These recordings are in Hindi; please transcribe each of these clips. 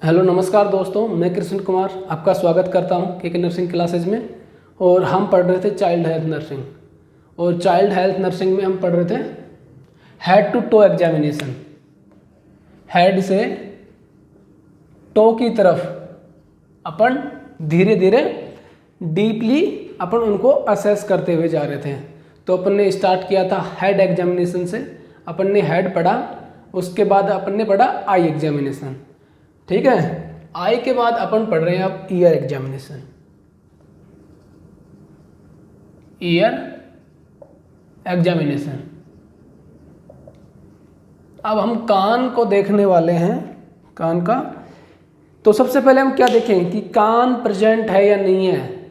हेलो नमस्कार दोस्तों, मैं कृष्ण कुमार आपका स्वागत करता हूं के नर्सिंग क्लासेज में। और हम पढ़ रहे थे चाइल्ड हेल्थ नर्सिंग। और चाइल्ड हेल्थ नर्सिंग में हम पढ़ रहे थे head to toe examination. Head से टो की तरफ अपन धीरे धीरे डीपली अपन उनको असेस करते हुए जा रहे थे। तो अपन ने स्टार्ट किया था हेड एग्जामिनेशन से। अपन ने हेड पढ़ा, उसके बाद अपन ने पढ़ा आई एग्जामिनेशन। ठीक है, आई के बाद अपन पढ़ रहे हैं अब ईयर एग्जामिनेशन। Year examination. अब हम कान को देखने वाले हैं, कान का। तो सबसे पहले हम क्या देखें कि कान प्रेजेंट है या नहीं है।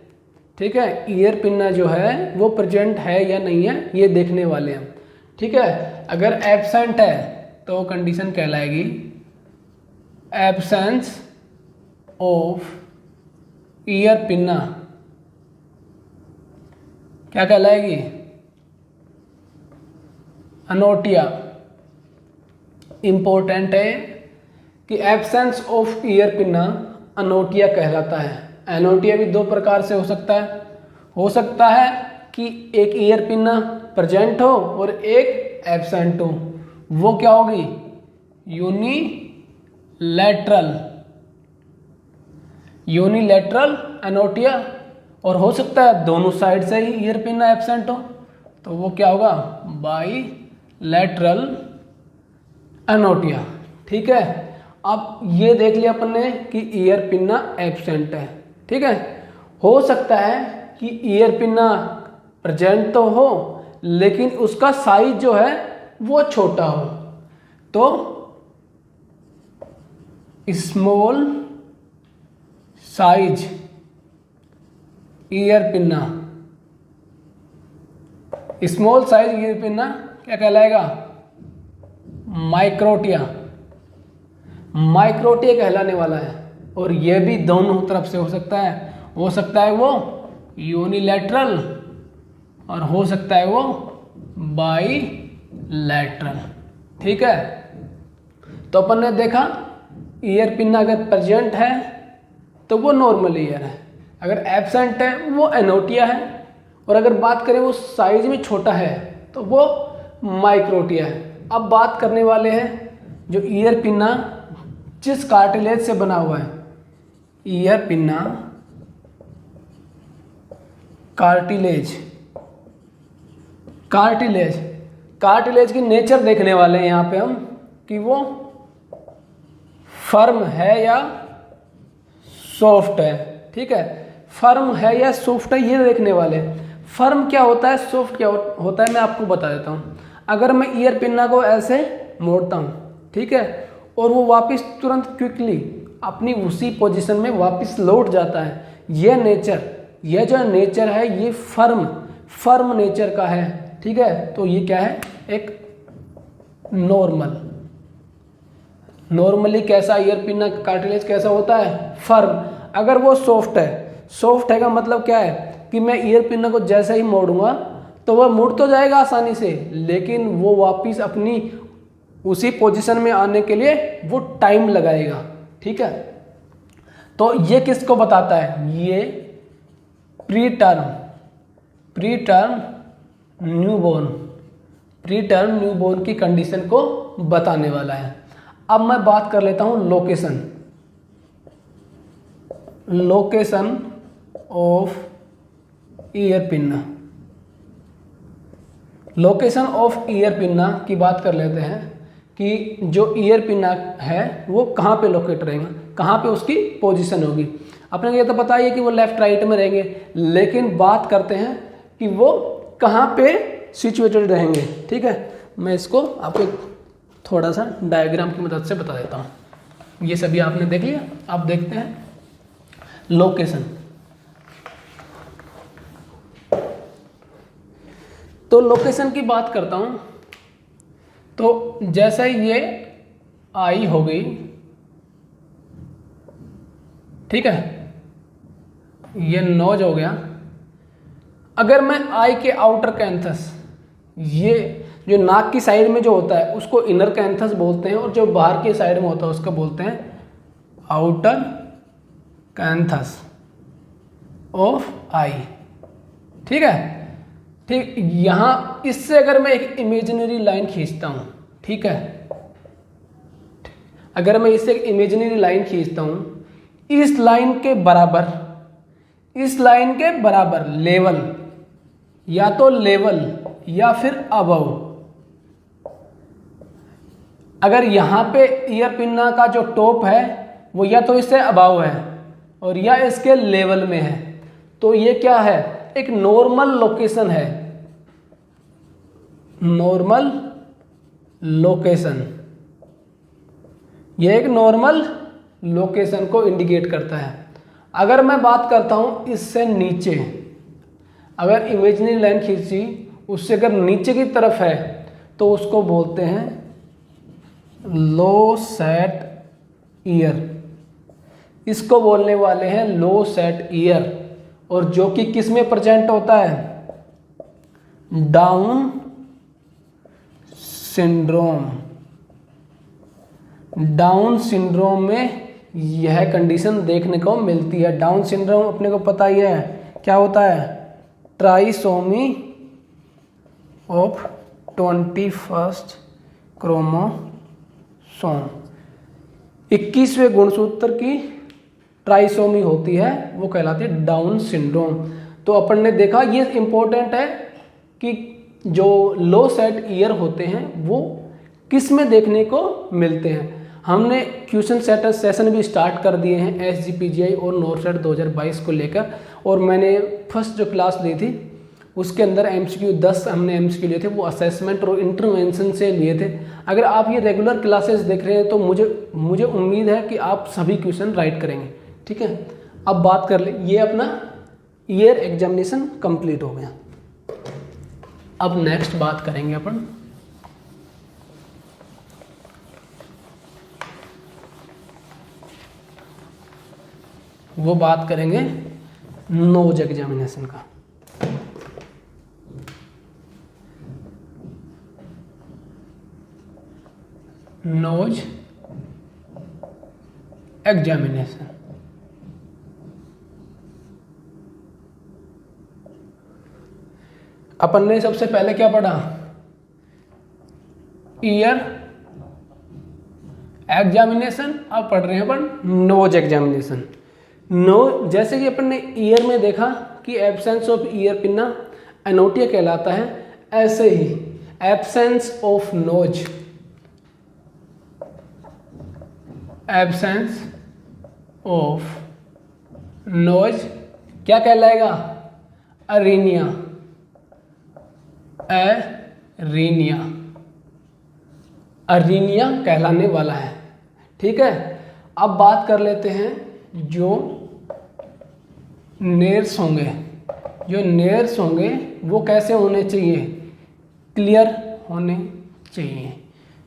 ठीक है, ईयर पिन्ना जो है वो प्रेजेंट है या नहीं है, ये देखने वाले हैं। ठीक है, अगर एब्सेंट है तो कंडीशन कहलाएगी एब्सेंस ऑफ ईयर पिन्ना। क्या कहलाएगी? अनोटिया। इंपॉर्टेंट है कि एब्सेंस ऑफ ईयर पिन्ना अनोटिया कहलाता है। अनोटिया भी दो प्रकार से हो सकता है कि एक ईयर पिन्ना प्रेजेंट हो और एक एब्सेंट हो। वो क्या होगी? यूनिलैटरल अनोटिया। और हो सकता है दोनों साइड से ही ईयर पिन्ना एब्सेंट हो, तो वो क्या होगा? बाईलैटरल अनोटिया। ठीक है, अब ये देख लिया अपन ने कि ईयर पिन्ना एब्सेंट है। ठीक है, हो सकता है कि ईयर पिन्ना प्रेजेंट तो हो लेकिन उसका साइज जो है वो छोटा हो। तो small size ear pinna. Small size ear pinna क्या कहलाएगा? माइक्रोटिया। माइक्रोटिया कहलाने वाला है। और यह भी दोनों तरफ से हो सकता है वो यूनिलैटरल और हो सकता है वो बाईलैटरल। ठीक है, तो अपन ने देखा ईयर पिन्ना अगर प्रेजेंट है तो वो नॉर्मल ईयर है, अगर एब्सेंट है वो एनोटिया है, और अगर बात करें वो साइज में छोटा है तो वो माइक्रोटिया है। अब बात करने वाले हैं जो ईयर पिन्ना जिस कार्टिलेज से बना हुआ है। ईयर पिन्ना कार्टिलेज की नेचर देखने वाले हैं यहाँ पे हम कि वो फर्म है या सॉफ्ट है। ठीक है, फर्म है या सॉफ्ट है ये देखने वाले हैं। फर्म क्या होता है, सॉफ्ट क्या होता है, मैं आपको बता देता हूँ। अगर मैं ईयर पिन्ना को ऐसे मोड़ता हूँ, ठीक है, और वो वापस तुरंत क्विकली अपनी उसी पोजीशन में वापस लौट जाता है, ये जो नेचर है ये फर्म नेचर का है। ठीक है, तो ये क्या है? एक नॉर्मली कैसा ईयर पिन्ना कार्टिलेज कैसा होता है? फर्म। अगर वो सॉफ्ट है का मतलब क्या है कि मैं ईयर पिन्ना को जैसे ही मोड़ूंगा तो वह मुड़ तो जाएगा आसानी से, लेकिन वो वापस अपनी उसी पोजीशन में आने के लिए वो टाइम लगाएगा। ठीक है, तो ये किसको बताता है? ये प्रीटर्म न्यूबॉर्न की कंडीशन को बताने वाला है। अब मैं बात कर लेता हूं location of ear pinna. Location of ear pinna की बात कर लेते हैं कि जो ईयर पिन्ना है वो कहाँ पे लोकेट रहेगा, कहाँ पे उसकी पोजीशन होगी। अपने को ये तो पता ही है कि वो लेफ्ट राइट में रहेंगे, लेकिन बात करते हैं कि वो कहाँ पे सिचुएटेड रहेंगे। ठीक है, मैं इसको आपको थोड़ा सा डायग्राम की मदद से बता देता हूँ। ये सभी आपने देख लिया, आप देखते हैं लोकेशन। तो लोकेशन की बात करता हूँ, तो जैसे ये आई हो गई, ठीक है, ये नोज हो गया। अगर मैं आई के आउटर कैंथस, ये जो नाक की साइड में जो होता है उसको इनर कैंथस बोलते हैं, और जो बाहर की साइड में होता है उसको बोलते हैं आउटर कैंथस ऑफ आई। ठीक है, ठीक। यहाँ इससे अगर मैं एक इमेजिनरी लाइन खींचता हूँ, ठीक है, अगर मैं इससे एक इमेजिनरी लाइन खींचता हूँ, इस लाइन के बराबर, इस लाइन के बराबर लेवल, या तो लेवल या फिर अबव, अगर यहाँ पे ईयर पिन्ना का जो टॉप है वो या तो इससे अबव है और या इसके लेवल में है, तो ये क्या है, एक नॉर्मल लोकेशन है, नॉर्मल लोकेशन। ये एक नॉर्मल लोकेशन को इंडिकेट करता है। अगर मैं बात करता हूं इससे नीचे, अगर इमेजिनरी लाइन खींची उससे अगर नीचे की तरफ है तो उसको बोलते हैं लो सेट ईयर, इसको बोलने वाले हैं लो सेट ईयर, और जो कि किस में प्रेजेंट होता है, डाउन सिंड्रोम। डाउन सिंड्रोम में यह कंडीशन देखने को मिलती है। डाउन सिंड्रोम अपने को पता ही है क्या होता है, ट्राइसोमी ऑफ 21st क्रोमोसोम, 21वें गुणसूत्र की ट्राइसोमी होती है, वो कहलाती है डाउन सिंड्रोम। तो अपन ने देखा, ये इंपॉर्टेंट है कि जो लो सेट ईयर होते हैं वो किस में देखने को मिलते हैं। हमने क्वेश्चन सेटर सेशन भी स्टार्ट कर दिए हैं SGPGI और नॉर्सेट 2022 को लेकर, और मैंने फर्स्ट जो क्लास ली थी उसके अंदर MCQ 10 हमने MCQ लिए थे, वो असेसमेंट और इंटरवेंशन से लिए थे। अगर आप ये रेगुलर क्लासेस देख रहे हैं तो मुझे उम्मीद है कि आप सभी क्वेश्चन राइट करेंगे। ठीक है, अब बात कर ले, ये अपना ईयर एग्जामिनेशन कंप्लीट हो गया। अब नेक्स्ट बात करेंगे अपन वो बात करेंगे नोज एग्जामिनेशन का। नोज एग्जामिनेशन, अपन ने सबसे पहले क्या पढ़ा, ईयर एग्जामिनेशन। अब पढ़ रहे हैं अपन नोज एग्जामिनेशन। नो, जैसे कि अपन ने ईयर में देखा कि absence of ear pinna anotia कहलाता है, ऐसे ही absence of nose, absence of nose क्या कहलाएगा, अरीनिया, एरीनिया, अरीनिया कहलाने वाला है। ठीक है, अब बात कर लेते हैं जो नेर्स होंगे। जो नेर्स होंगे वो कैसे होने चाहिए, क्लियर होने चाहिए।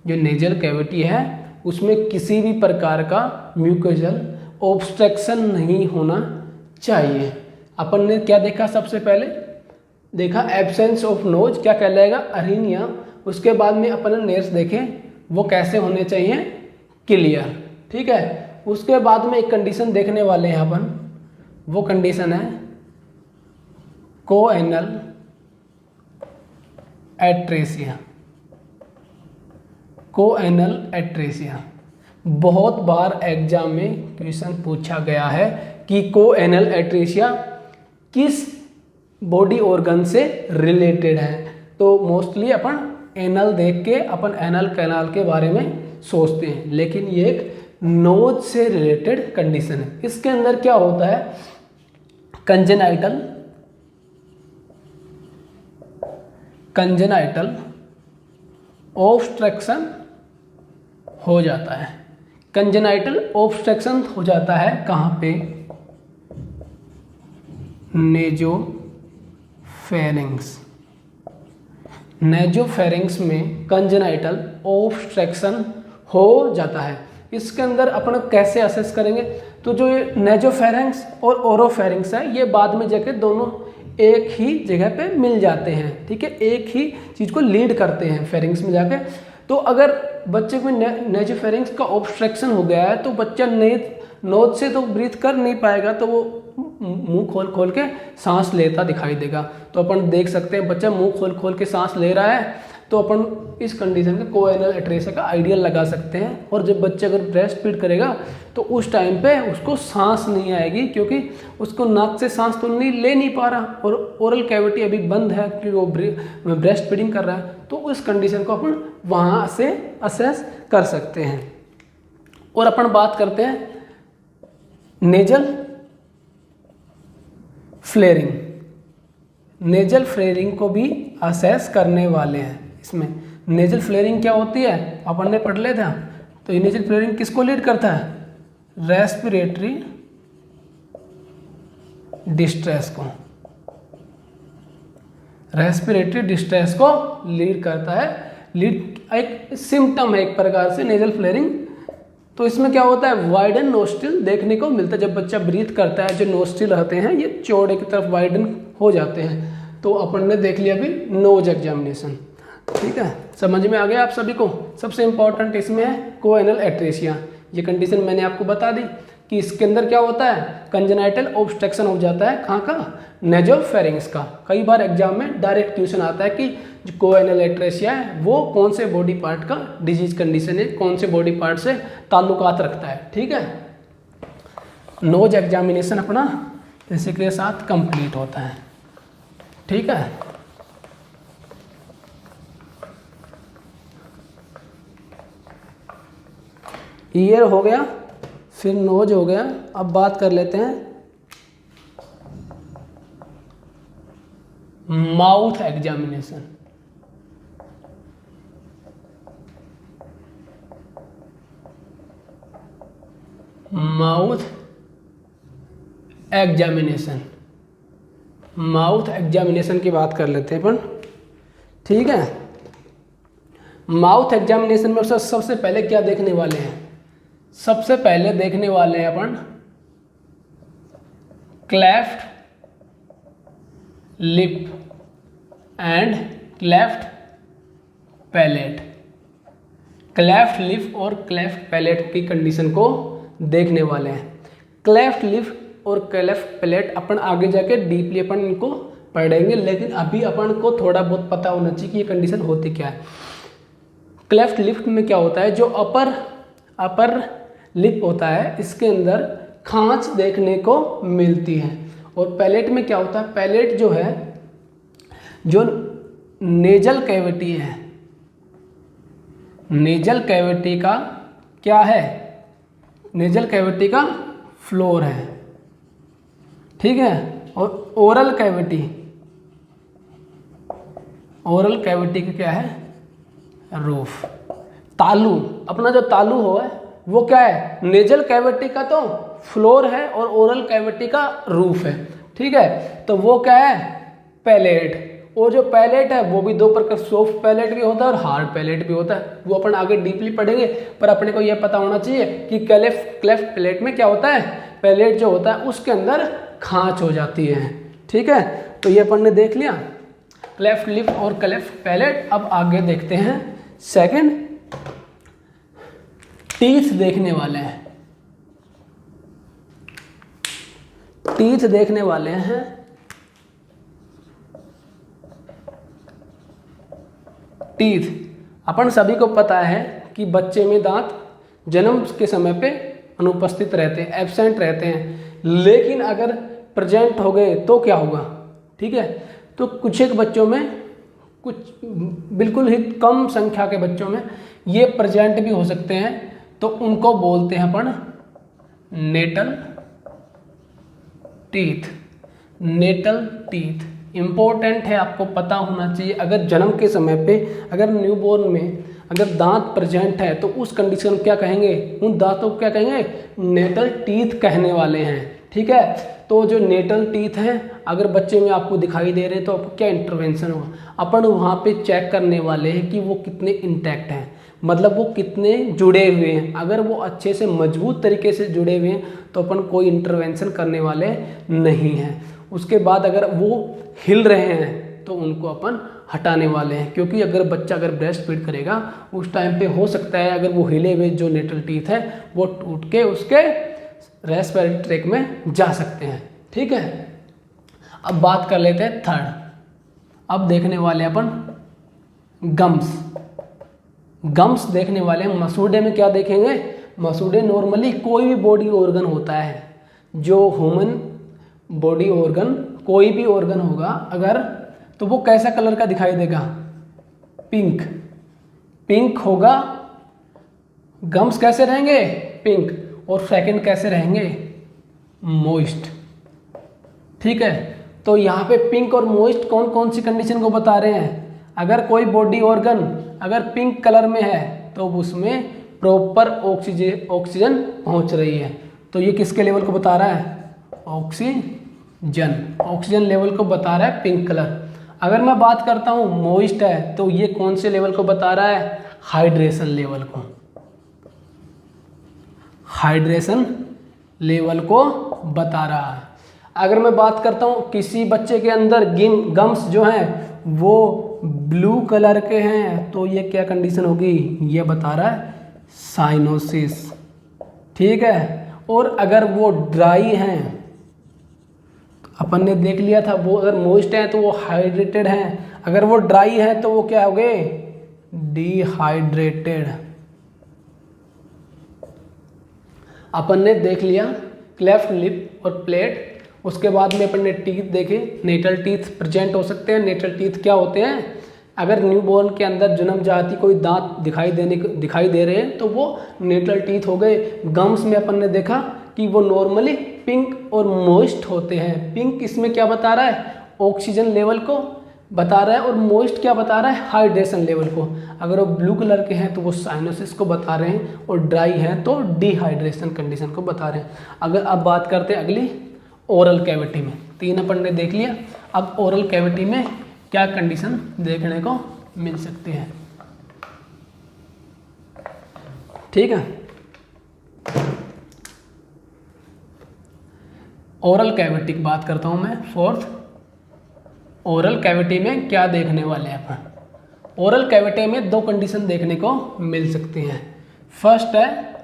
जो नेजल कैविटी है उसमें किसी भी प्रकार का म्यूकोजल ऑब्स्ट्रक्शन नहीं होना चाहिए। अपन ने क्या देखा, सबसे पहले देखा एब्सेंस ऑफ नोज क्या कहलाएगा, अरीनिया। उसके बाद में अपन ने नेर्स देखे वो कैसे होने चाहिए, क्लियर। ठीक है, उसके बाद में एक कंडीशन देखने वाले हैं अपन, वो कंडीशन है कोएनल एट्रेसिया। कोएनल एट्रेसिया बहुत बार एग्जाम में क्वेश्चन पूछा गया है कि कोएनल एट्रेसिया किस बॉडी ऑर्गन से रिलेटेड है। तो मोस्टली अपन एनल देख के अपन एनल कैनाल के बारे में सोचते हैं, लेकिन ये एक नोज से रिलेटेड कंडीशन है। इसके अंदर क्या होता है, कंजेनाइटल ऑब्स्ट्रक्शन हो जाता है। कंजेनाइटल ऑब्स्ट्रक्शन हो जाता है कहाँ पे, नेजोफेरिंक्स। नेजोफेरिंक्स में कंजेनाइटल ऑब्स्ट्रक्शन हो जाता है। इसके अंदर अपन कैसे असेस करेंगे, तो जो ये नेजोफेरिंक्स और ओरोफेरिंक्स है ये बाद में जाके दोनों एक ही जगह पे मिल जाते हैं। ठीक है, एक ही चीज़ को लीड करते हैं फेरिंग्स में जाके। तो अगर बच्चे में नेजोफेरिंक्स का ऑब्स्ट्रक्शन हो गया है तो बच्चा नोज से तो ब्रीथ कर नहीं पाएगा, तो वो मुंह खोल खोल के सांस लेता दिखाई देगा। तो अपन देख सकते हैं बच्चा मुंह खोल खोल के सांस ले रहा है, तो अपन इस कंडीशन का कोएनल एट्रेसिया का आइडियल लगा सकते हैं। और जब बच्चा अगर ब्रेस्ट फीड करेगा तो उस टाइम पे उसको सांस नहीं आएगी, क्योंकि उसको नाक से सांस तो ले नहीं पा रहा और ओरल कैविटी अभी बंद है क्योंकि वो ब्रेस्ट फीडिंग कर रहा है। तो उस कंडीशन को अपन वहाँ से असेस कर सकते हैं। और अपन बात करते हैं नेजल फ्लेयरिंग। नेजल फ्लेयरिंग को भी असेस करने वाले हैं। इसमें नेजल फ्लेयरिंग क्या होती है अपन ने पढ़ लिया था। तो ये नेजल फ्लेयरिंग किसको लीड करता है? रेस्पिरेटरी डिस्ट्रेस को, रेस्पिरेटरी डिस्ट्रेस को लीड करता है। लीड एक सिम्टम है एक प्रकार से नेजल फ्लेयरिंग। तो इसमें क्या होता है, वाइडन नोस्ट्रिल देखने को मिलता है। जब बच्चा ब्रीथ करता है जो नोस्ट्रिल रहते हैं ये चौड़े की तरफ वाइडन हो जाते हैं। तो अपन ने देख लिया अभी नोज एग्जामिनेशन, ठीक है, समझ में आ गया आप सभी को। सबसे इंपॉर्टेंट इसमें है कोएनल एट्रेसिया। ये कंडीशन मैंने आपको बता दी कि इसके अंदर क्या होता है, कंजेनाइटल ऑब्स्ट्रक्शन हो जाता है। कहाँ का? नेजोफेरिंक्स का। कई बार एग्जाम में डायरेक्ट क्वेश्चन आता है कि जो कोएनल एट्रेसिया है वो कौन से बॉडी पार्ट का डिजीज कंडीशन है, कौन से बॉडी पार्ट से ताल्लुकात रखता है, ठीक है। नोज एग्जामिनेशन अपना इसी के साथ कंप्लीट होता है, ठीक है। ईयर हो गया, फिर नोज हो गया। अब बात कर लेते हैं mouth examination. Mouth examination, mouth examination की बात कर लेते हैं अपन, ठीक है। माउथ एग्जामिनेशन में सबसे पहले क्या देखने वाले हैं? सबसे पहले देखने वाले हैं अपन cleft lip and cleft palate. Cleft lip और क्लेफ्ट पैलेट की कंडीशन को देखने वाले हैं। क्लेफ्ट लिप और क्लेफ्ट पैलेट अपन आगे जाके डीपली अपन इनको पढ़ेंगे, लेकिन अभी अपन को थोड़ा बहुत पता होना चाहिए कि ये कंडीशन होती क्या है। क्लेफ्ट लिप में क्या होता है, जो अपर लिप होता है इसके अंदर खांच देखने को मिलती है। और पैलेट में क्या होता है, पैलेट जो है जो नेजल कैविटी है, नेजल कैविटी का क्या है, नेजल कैविटी का फ्लोर है, ठीक है। और ओरल कैविटी, ओरल कैविटी का क्या है, रूफ। तालू, अपना जो तालू हो है वो क्या है, नेजल कैविटी का तो फ्लोर है और ओरल कैविटी का रूफ है, ठीक है। तो वो क्या है, पैलेट। और जो पैलेट है वो भी दो प्रकार, सॉफ्ट पैलेट भी होता है और हार्ड पैलेट भी होता है। वो अपन आगे डीपली पढ़ेंगे, पर अपने को यह पता होना चाहिए कि क्लेफ्ट पैलेट में क्या होता है, पैलेट जो होता है उसके अंदर खांच हो जाती है, ठीक है। तो ये अपन ने देख लिया क्लेफ्ट लिप और क्लेफ्ट पैलेट। अब आगे देखते हैं सेकंड, टीथ देखने वाले हैं। टीथ देखने वाले हैं। टीथ, अपन सभी को पता है कि बच्चे में दांत जन्म के समय पे अनुपस्थित रहते हैं, एब्सेंट रहते हैं, लेकिन अगर प्रेजेंट हो गए तो क्या होगा, ठीक है। तो कुछ एक बच्चों में, कुछ बिल्कुल ही कम संख्या के बच्चों में ये प्रेजेंट भी हो सकते हैं, तो उनको बोलते हैं अपन natal teeth. Natal teeth important है, आपको पता होना चाहिए। अगर जन्म के समय पे अगर न्यूबॉर्न में अगर दांत प्रेजेंट है तो उस कंडीशन क्या कहेंगे, उन दांतों को क्या कहेंगे, नेटल टीथ कहने वाले हैं, ठीक है। तो जो नेटल टीथ हैं अगर बच्चे में आपको दिखाई दे रहे हैं तो आपको क्या इंटरवेंशन होगा, अपन वहाँ पे चेक करने वाले हैं कि वो कितने इंटैक्ट हैं, मतलब वो कितने जुड़े हुए हैं। अगर वो अच्छे से मजबूत तरीके से जुड़े हुए हैं तो अपन कोई इंटरवेंशन करने वाले नहीं हैं। उसके बाद अगर वो हिल रहे हैं तो उनको अपन हटाने वाले हैं, क्योंकि अगर बच्चा ब्रेस्ट फीड करेगा उस टाइम पे हो सकता है अगर वो हिले हुए जो नेटल टीथ है वो टूट के उसके रेस्पिरेटरी ट्रैक में जा सकते हैं। ठीक है, अब बात कर लेते हैं थर्ड। अब देखने वाले अपन गम्स। गम्स देखने वाले हैं। मसूड़े में क्या देखेंगे? मसूड़े नॉर्मली कोई भी बॉडी ऑर्गन होता है, जो ह्यूमन बॉडी ऑर्गन कोई भी ऑर्गन होगा अगर, तो वो कैसा कलर का दिखाई देगा? पिंक। पिंक होगा। गम्स कैसे रहेंगे? पिंक। और सेकंड कैसे रहेंगे? मॉइस्ट। ठीक है, तो यहाँ पे पिंक और मॉइस्ट कौन कौन सी कंडीशन को बता रहे हैं? अगर कोई बॉडी ऑर्गन अगर पिंक कलर में है तो उसमें प्रॉपर ऑक्सीजन पहुँच रही है। तो ये किसके लेवल को बता रहा है? ऑक्सीजन लेवल को बता रहा है पिंक कलर। अगर मैं बात करता हूँ मॉइस्ट है तो ये कौन से लेवल को बता रहा है? हाइड्रेशन लेवल को। हाइड्रेशन लेवल को बता रहा है। अगर मैं बात करता हूँ किसी बच्चे के अंदर गम्स जो हैं वो ब्लू कलर के हैं तो ये क्या कंडीशन होगी? ये बता रहा है साइनोसिस। ठीक है, और अगर वो ड्राई हैं, अपन ने देख लिया था, वो अगर मॉइस्ट है तो वो हाइड्रेटेड हैं, अगर वो ड्राई है तो वो क्या हो गए? डिहाइड्रेटेड। अपन ने देख लिया क्लेफ्ट लिप और प्लेट। उसके बाद में अपन ने टीथ देखे। नेटल टीथ प्रेजेंट हो सकते हैं। नेटल टीथ क्या होते हैं? अगर न्यूबॉर्न के अंदर जन्म जाती कोई दांत दिखाई दे रहे हैं तो वो नेटल टीथ हो गए। गम्स में अपन ने देखा कि वो नॉर्मली पिंक और मॉइस्ट होते हैं। पिंक इसमें क्या बता रहा है? ऑक्सीजन लेवल को बता रहा है, और मॉइस्ट क्या बता रहा है? हाइड्रेशन लेवल को। अगर वो ब्लू कलर के हैं तो वो साइनोसिस को बता रहे हैं, और ड्राई हैं तो डिहाइड्रेशन कंडीशन को बता रहे हैं। अगर अब बात करते हैं अगली ओरल कैविटी में। तीन अपन ने देख लिया। अब ओरल कैविटी में क्या कंडीशन देखने को मिल सकते हैं? ठीक है, ओरल कैविटी की बात करता हूं मैं। फोर्थ, ओरल कैविटी में क्या देखने वाले हैं अपन? ओरल कैविटी में दो कंडीशन देखने को मिल सकती हैं। फर्स्ट है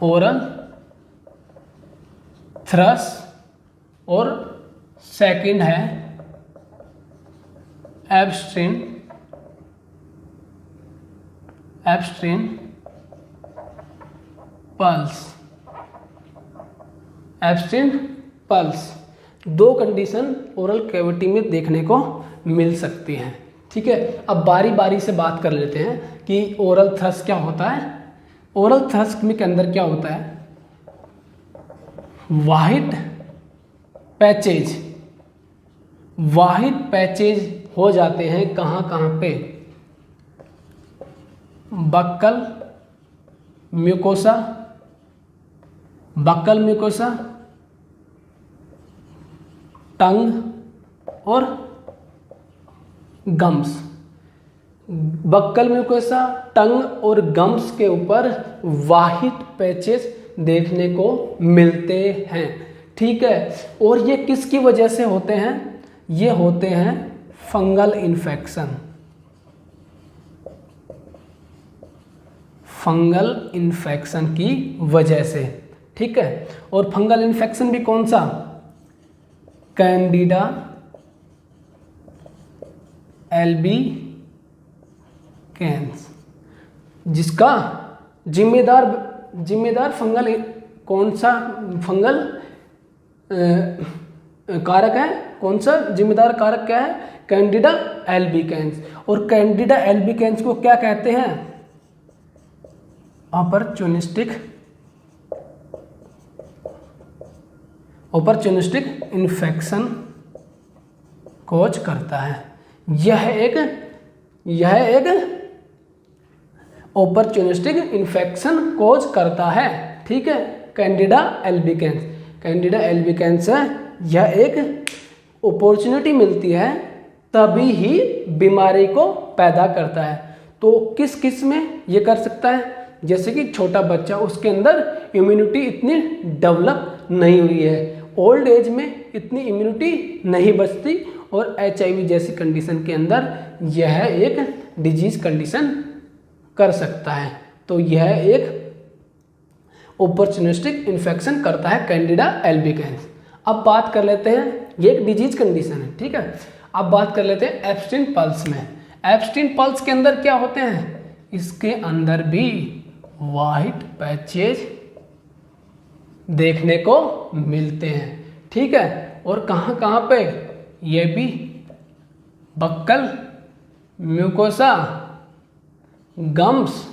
ओरल थ्रस, और सेकंड है एब्स्ट्रीन पल्स। एब्स्ट्रीन पल्स, दो कंडीशन ओरल कैविटी में देखने को मिल सकती हैं। ठीक है, अब बारी बारी से बात कर लेते हैं कि ओरल थ्रस क्या होता है। ओरल थ्रस के अंदर क्या होता है? वाइट पैचेज हो जाते हैं। कहाँ कहाँ पे? बक्कल म्यूकोसा, टंग और गम्स। बक्कल म्यूकोसा, टंग और गम्स के ऊपर वाइट पैचेस देखने को मिलते हैं। ठीक है, और ये किसकी वजह से होते हैं? ये होते हैं फंगल इन्फेक्शन की वजह से। ठीक है, और फंगल इन्फेक्शन भी कौन सा? कैंडिडा एल्बिकेंस, जिसका जिम्मेदार फंगल कौन सा फंगल कारक है? कौन सा जिम्मेदार कारक क्या है? Candida albicans. और कैंडिडा एल्बिकेंस को क्या कहते हैं? अपॉर्चुनिस्टिक इन्फेक्शन कोज करता है। यह एक अपॉर्चुनिस्टिक इन्फेक्शन कोज करता है। ठीक है, कैंडिडा एल्बिकेंस है। यह एक अपॉर्चुनिटी मिलती है तभी ही बीमारी को पैदा करता है। तो किस किस में ये कर सकता है? जैसे कि छोटा बच्चा, उसके अंदर इम्यूनिटी इतनी डेवलप नहीं हुई है, ओल्ड एज में इतनी इम्यूनिटी नहीं बचती, और HIV जैसी कंडीशन के अंदर यह एक डिजीज कंडीशन कर सकता है। तो यह एक अपॉर्चुनिस्टिक इन्फेक्शन करता है कैंडिडा एल्बिकेंस। अब बात कर लेते हैं, ये एक डिजीज कंडीशन है, ठीक है। अब बात कर लेते हैं एब्स्टिन पल्स में। एब्स्टिन पल्स के अंदर क्या होते हैं, इसके अंदर भी वाइट पैचेज देखने को मिलते हैं, ठीक है। और कहाँ कहाँ पे, ये भी बक्कल, म्यूकोसा, गम्स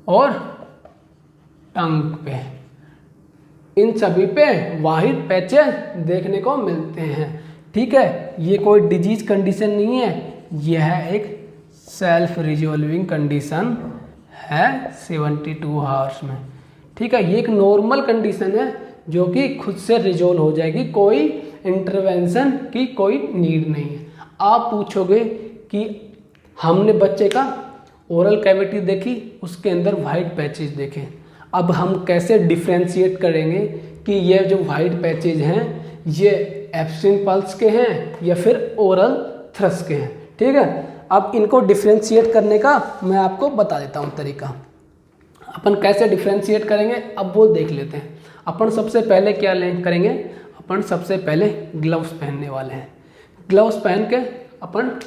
और टंग पे, इन सभी पे वाइट पैचेस देखने को मिलते हैं, ठीक है। ये कोई डिजीज कंडीशन नहीं है, यह एक सेल्फ रिजॉल्विंग कंडीशन है 72 आवर्स में, ठीक है। ये एक नॉर्मल कंडीशन है जो कि खुद से रिजॉल्व हो जाएगी, कोई इंटरवेंशन की कोई नीड नहीं है। आप पूछोगे कि हमने बच्चे का ओरल कैविटी देखी, उसके अंदर वाइट पैचेज देखे, अब हम कैसे डिफ्रेंशिएट करेंगे कि ये जो वाइट पैचेज हैं ये एब्स्टिन पल्स के हैं या फिर ओरल थ्रस के हैं, ठीक है। अब इनको डिफ्रेंशिएट करने का मैं आपको बता देता हूँ तरीका। अपन कैसे डिफ्रेंशिएट करेंगे अब वो देख लेते हैं। अपन सबसे पहले क्या करेंगे, अपन सबसे पहले ग्लव्स पहनने वाले हैं। ग्लव्स पहन के अपन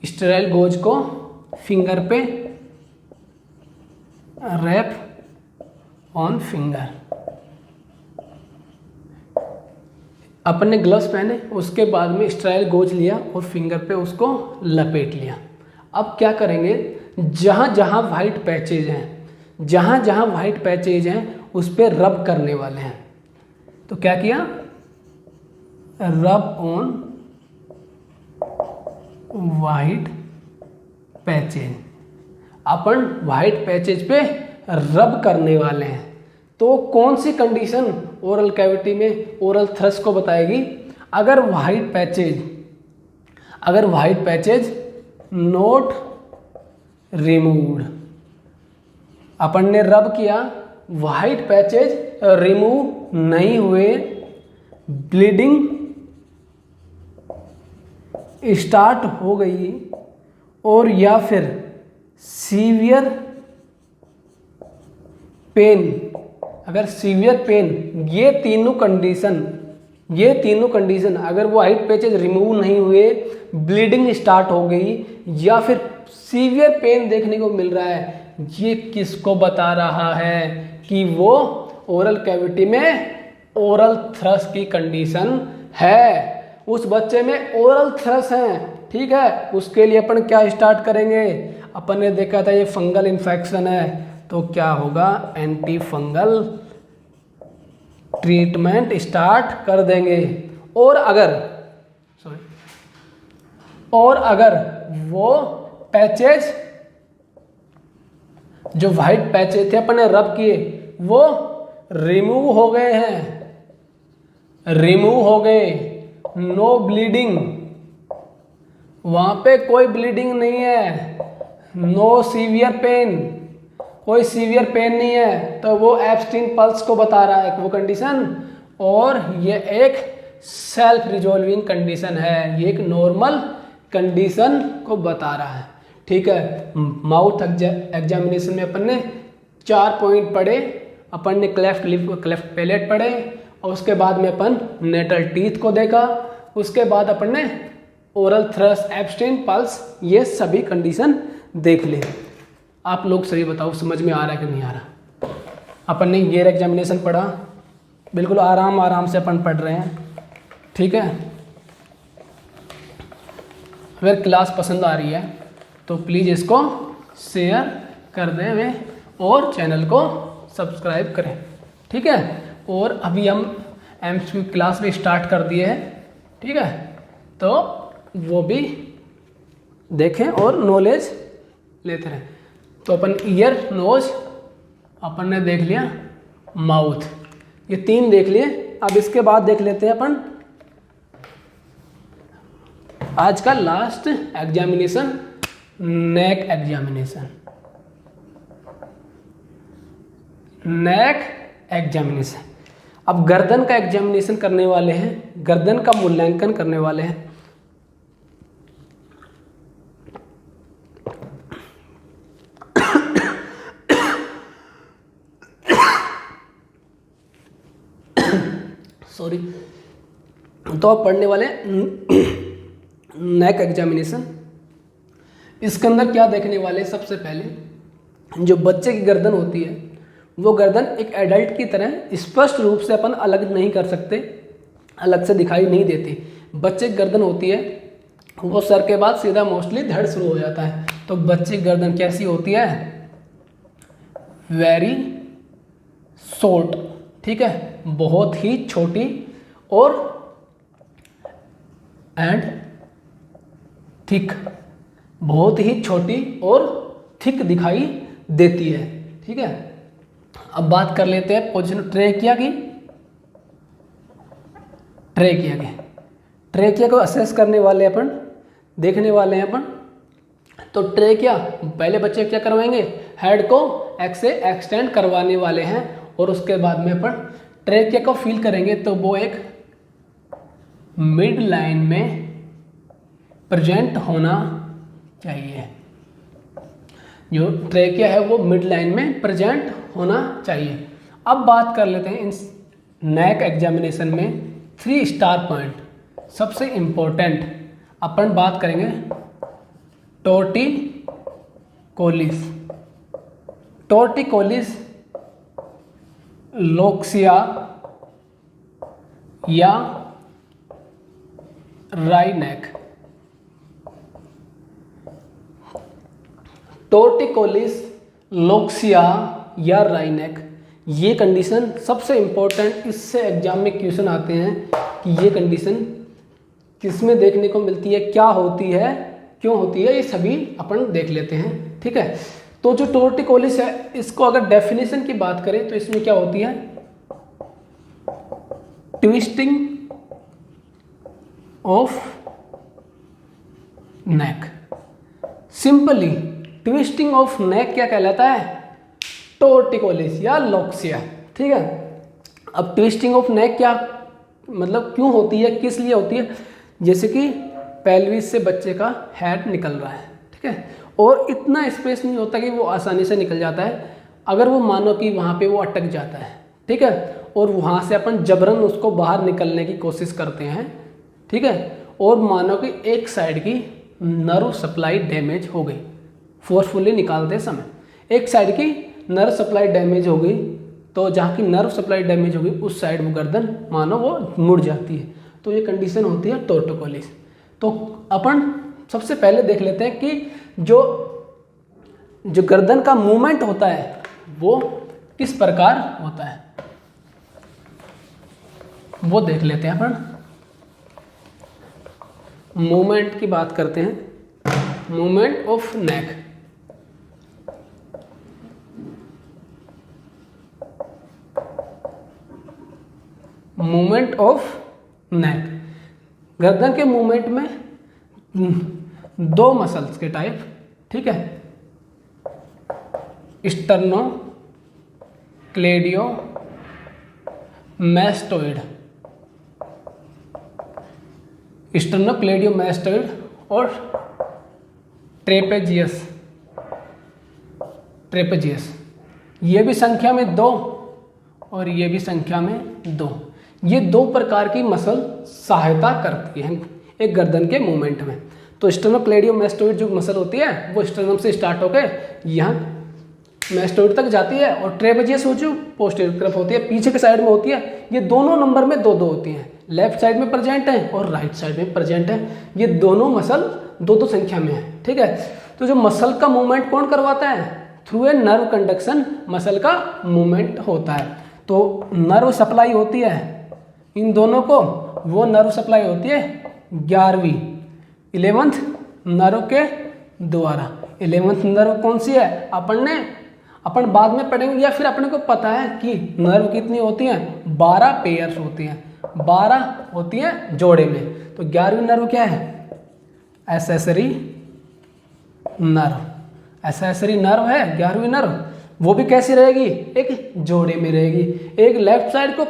स्टेराइल गोज को फिंगर पे रैप ऑन फिंगर, अपने ग्लव्स पहने, उसके बाद में स्टेराइल गोज लिया और फिंगर पे उसको लपेट लिया। अब क्या करेंगे, जहाँ जहाँ वाइट पैचेज हैं उस पर रब करने वाले हैं। तो क्या किया, रब on white patches, upon white patches पे रब करने वाले हैं। तो कौन सी कंडीशन ओरल कैविटी में ओरल थ्रस को बताएगी, अगर वाइट पैचेज नॉट रिमूव्ड, अपन ने रब किया, वाइट पैचेज रिमूव नहीं हुए, ब्लीडिंग स्टार्ट हो गई, और या फिर सीवियर पेन, अगर सीवियर पेन, ये तीनों कंडीशन अगर वो वाइट पैचेज रिमूव नहीं हुए, ब्लीडिंग स्टार्ट हो गई या फिर सीवियर पेन देखने को मिल रहा है, ये किसको बता रहा है कि वो ओरल कैविटी में ओरल थ्रस की कंडीशन है। उस बच्चे में ओरल थ्रस है, ठीक है। उसके लिए अपन क्या स्टार्ट करेंगे, अपन ने देखा था ये फंगल इन्फेक्शन है, तो क्या होगा, एंटी फंगल ट्रीटमेंट स्टार्ट कर देंगे। और अगर वो पैचेज जो वाइट पैचेज थे अपन ने रब किए वो रिमूव हो गए, नो ब्लीडिंग, वहां पे कोई ब्लीडिंग नहीं है, नो सीवियर पेन, कोई सीवियर पेन नहीं है, तो वो एब्स्टिन पल्स को बता रहा है वो कंडीशन, और ये एक सेल्फ रिजॉल्विंग कंडीशन है, ये एक नॉर्मल कंडीशन को बता रहा है, ठीक है। माउथ एग्जामिनेशन में अपन ने 4 पॉइंट पढ़े, अपन ने क्लेफ्ट लिप, क्लेफ्ट पैलेट पढ़े, और उसके बाद में अपन नेटल टीथ को देखा, उसके बाद अपन ने ओरल थ्रस, एब्स्टिन पल्स, ये सभी कंडीशन देख ले। आप लोग सही बताओ, समझ में आ रहा है कि नहीं आ रहा। अपन ने ईयर एग्जामिनेशन पढ़ा, बिल्कुल आराम से अपन पढ़ रहे हैं, ठीक है। अगर क्लास पसंद आ रही है तो प्लीज़ इसको शेयर कर दें और चैनल को सब्सक्राइब करें, ठीक है। और अभी हम एमसीक्यू क्लास भी स्टार्ट कर दिए हैं, ठीक है, तो वो भी देखें और नॉलेज लेते रहें। तो अपन ईयर, नोज अपन ने देख लिया, माउथ, ये 3 देख लिए। अब इसके बाद देख लेते हैं अपन आज का लास्ट एग्जामिनेशन नेक एग्जामिनेशन, नेक एग्जामिनेशन। अब गर्दन का एग्जामिनेशन करने वाले हैं, गर्दन का मूल्यांकन करने वाले हैं। सॉरी। तो आप पढ़ने वाले नेक एग्जामिनेशन। इसके अंदर क्या देखने वाले, सबसे पहले जो बच्चे की गर्दन होती है वो गर्दन एक एडल्ट की तरह स्पष्ट रूप से अपन अलग नहीं कर सकते, अलग से दिखाई नहीं देती। बच्चे की गर्दन होती है वो सर के बाद सीधा मोस्टली धड़ शुरू हो जाता है। तो बच्चे की गर्दन कैसी होती है, वेरी शॉर्ट, ठीक है, बहुत ही छोटी और एंड थिक, बहुत ही छोटी और थिक दिखाई देती है, ठीक है। अब बात कर लेते हैं पोजीशन ट्रेकिया की। ट्रेकिया को असेस करने वाले अपन, देखने वाले हैं अपन। तो ट्रेकिया पहले बच्चे क्या करवाएंगे, हेड को से एक्सटेंड करवाने वाले हैं और उसके बाद में अपन ट्रेकिया को फील करेंगे। तो वो एक मिड लाइन में प्रेजेंट होना चाहिए, जो ट्रेकिया है वो मिड लाइन में प्रेजेंट होना चाहिए। अब बात कर लेते हैं इन नेक एग्जामिनेशन में 3 स्टार पॉइंट, सबसे इम्पोर्टेंट अपन बात करेंगे टोर्टिकोलिस, लोक्सिया या राइनेक। टोर्टिकोलिस, लोक्सिया या राइनेक, ये कंडीशन सबसे इम्पोर्टेंट, इससे एग्जाम में क्वेश्चन आते हैं कि ये कंडीशन किसमें देखने को मिलती है, क्या होती है, क्यों होती है, ये सभी अपन देख लेते हैं, ठीक है। तो जो टोर्टिकोलिस है, इसको अगर डेफिनेशन की बात करें तो इसमें क्या होती है, twisting of neck. Simply twisting of neck क्या कहलाता है, टोर्टिकोलिस या लोक्सिया, ठीक है। अब ट्विस्टिंग ऑफ नेक क्या मतलब, क्यों होती है, किस लिए होती है, जैसे कि पेल्विस से बच्चे का हेड निकल रहा है, ठीक है, और इतना स्पेस नहीं होता कि वो आसानी से निकल जाता है। अगर वो मानो कि वहाँ पे वो अटक जाता है, ठीक है, और वहाँ से अपन जबरन उसको बाहर निकलने की कोशिश करते हैं, ठीक है, और मानो कि एक साइड की नर्व सप्लाई डैमेज हो गई, फोर्सफुली निकालते समय एक साइड की नर्व सप्लाई डैमेज हो गई, तो जहाँ की नर्व सप्लाई डैमेज हो गई उस साइड वो गर्दन मानो वो मुड़ जाती है, तो ये कंडीशन होती है टोर्टिकोलिस। तो अपन सबसे पहले देख लेते हैं कि जो गर्दन का मूवमेंट होता है वो किस प्रकार होता है, वो देख लेते हैं अपन। मूवमेंट की बात करते हैं, movement of neck. Movement of neck, गर्दन के मूवमेंट में 2 मसल्स के टाइप, ठीक है, स्टर्नो क्लेडियो मैस्टोइड, स्टर्नोक्लेडियोमैस्टोइड और ट्रेपेजियस, ये भी संख्या में 2 और ये भी संख्या में 2। ये 2 प्रकार की मसल सहायता करती हैं एक गर्दन के मूवमेंट में। तो स्टर्नोक्लेडियोमैस्टोइड जो मसल होती है वो स्टर्नम से स्टार्ट होकर यहाँ मैस्टोइड तक जाती है, और ट्रेपेजियस जो पोस्टीरियर तरफ होती है, पीछे के साइड में होती है। ये दोनों नंबर में 2-2 होती हैं, लेफ्ट साइड में प्रेजेंट है और राइट साइड में प्रेजेंट है। ये दोनों मसल 2-2 संख्या में है, ठीक है। तो जो मसल का मूवमेंट कौन करवाता है, through a nerve conduction muscle का मूवमेंट होता है। तो नर्व सप्लाई होती है इन दोनों को, वो नर्व सप्लाई होती है 11वीं 11th नर्व के द्वारा। 11th नर्व कौन सी है, अपन बाद में पढ़ेंगे, या फिर अपने को पता है कि नर्व कितनी होती हैं, 12 पेयर्स होती हैं, 12 होती हैं जोड़े में। तो 11वीं नर्व क्या है, एसेसरी नर्व। एसेसरी नर्व है 11वीं नर्व, वो भी कैसी रहेगी, एक जोड़े में रहेगी, एक लेफ्ट साइड को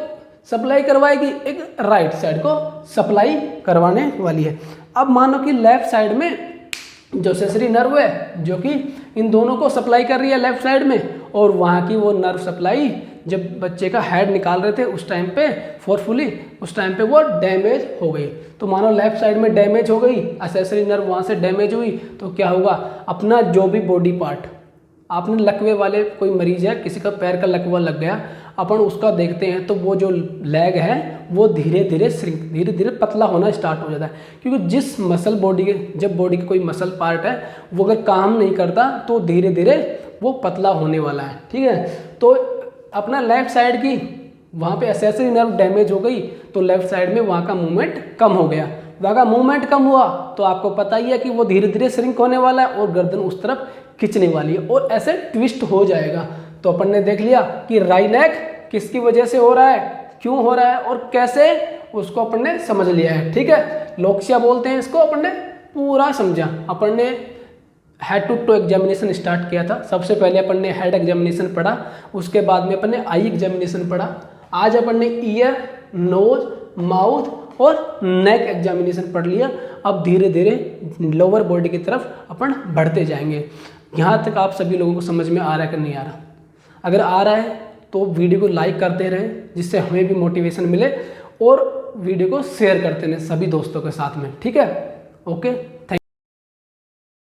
सप्लाई करवाएगी, एक राइट साइड को सप्लाई करवाने वाली है। अब मानो कि लेफ्ट साइड में जो एसेसरी नर्व है जो कि इन दोनों को सप्लाई कर रही है लेफ्ट साइड में, और वहाँ की वो नर्व सप्लाई जब बच्चे का हेड निकाल रहे थे उस टाइम पे फोर्सफुली, उस टाइम पे वो डैमेज हो गई। तो मानो लेफ्ट साइड में डैमेज हो गई, एसेसरी नर्व वहाँ से डैमेज हुई, तो क्या होगा, अपना जो भी बॉडी पार्ट, आपने लकवे वाले कोई मरीज है, किसी का पैर का लकवा लग गया, अपन उसका देखते हैं तो वो जो लेग है वो धीरे धीरे श्रिंक, धीरे धीरे पतला होना स्टार्ट हो जाता है, क्योंकि जिस मसल बॉडी के, जब बॉडी का कोई मसल पार्ट है वो अगर काम नहीं करता तो धीरे धीरे वो पतला होने वाला है। ठीक है, तो अपना लेफ्ट साइड की वहाँ पे एसेसरी नर्व डैमेज हो गई, तो लेफ्ट साइड में वहाँ का मूवमेंट कम हो गया। वहाँ का मूवमेंट कम हुआ तो आपको पता ही है कि वो धीरे धीरे श्रिंक होने वाला है और गर्दन उस तरफ खिंचने वाली है और ऐसे ट्विस्ट हो जाएगा। तो अपन ने देख लिया कि राइट नेक किसकी वजह से हो रहा है, क्यों हो रहा है और कैसे, उसको अपन ने समझ लिया है। ठीक है, लोक्सिया बोलते हैं इसको, अपन ने पूरा समझा। अपन ने head to toe examination start किया था। सबसे पहले अपन ने हेड एग्जामिनेशन पढ़ा, उसके बाद में अपन ने आई एग्जामिनेशन पढ़ा। आज अपन ने ईयर, नोज, माउथ और नेक एग्जामिनेशन पढ़ लिया। अब धीरे धीरे लोअर बॉडी की तरफ अपन बढ़ते जाएंगे। यहाँ तक आप सभी लोगों को समझ में आ रहा है कि नहीं आ रहा? अगर आ रहा है तो वीडियो को लाइक करते रहें जिससे हमें भी मोटिवेशन मिले, और वीडियो को शेयर करते रहें सभी दोस्तों के साथ में। ठीक है, ओके।